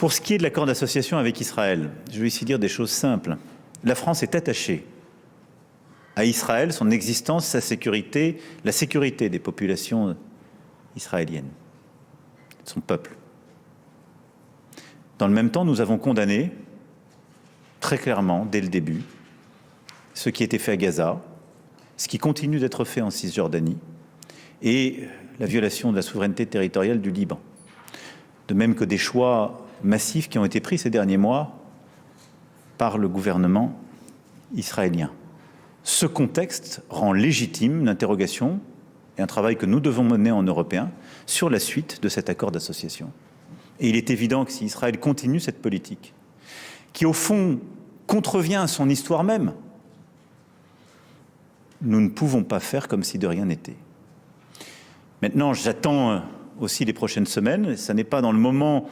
Pour ce qui est de l'accord d'association avec Israël, je vais ici dire des choses simples. La France est attachée à Israël, son existence, sa sécurité, la sécurité des populations israéliennes, de son peuple. Dans le même temps, nous avons condamné très clairement, dès le début, ce qui était fait à Gaza, ce qui continue d'être fait en Cisjordanie et la violation de la souveraineté territoriale du Liban. De même que des choix massifs qui ont été pris ces derniers mois par le gouvernement israélien. Ce contexte rend légitime l'interrogation et un travail que nous devons mener en Européens sur la suite de cet accord d'association. Et il est évident que si Israël continue cette politique, qui au fond contrevient à son histoire même, nous ne pouvons pas faire comme si de rien n'était. Maintenant, j'attends aussi les prochaines semaines. Ce n'est pas dans le moment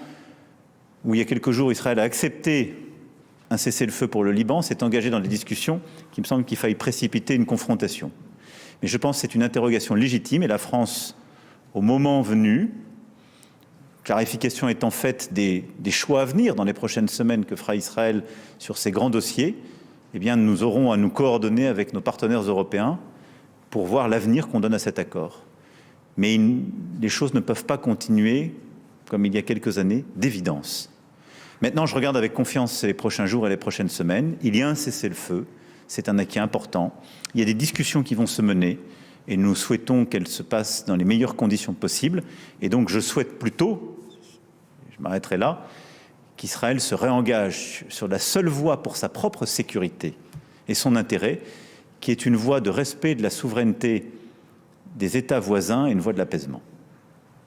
où il y a quelques jours, Israël a accepté un cessez-le-feu pour le Liban, s'est engagé dans des discussions qui me semble qu'il faille précipiter une confrontation. Mais je pense que c'est une interrogation légitime et la France, au moment venu, clarification étant faite des choix à venir dans les prochaines semaines que fera Israël sur ces grands dossiers, eh bien, nous aurons à nous coordonner avec nos partenaires européens pour voir l'avenir qu'on donne à cet accord. Mais les choses ne peuvent pas continuer comme il y a quelques années, d'évidence. Maintenant, je regarde avec confiance les prochains jours et les prochaines semaines. Il y a un cessez-le-feu, c'est un acquis important. Il y a des discussions qui vont se mener et nous souhaitons qu'elles se passent dans les meilleures conditions possibles. Et donc, je souhaite plutôt, je m'arrêterai là, qu'Israël se réengage sur la seule voie pour sa propre sécurité et son intérêt, qui est une voie de respect de la souveraineté des États voisins et une voie de l'apaisement.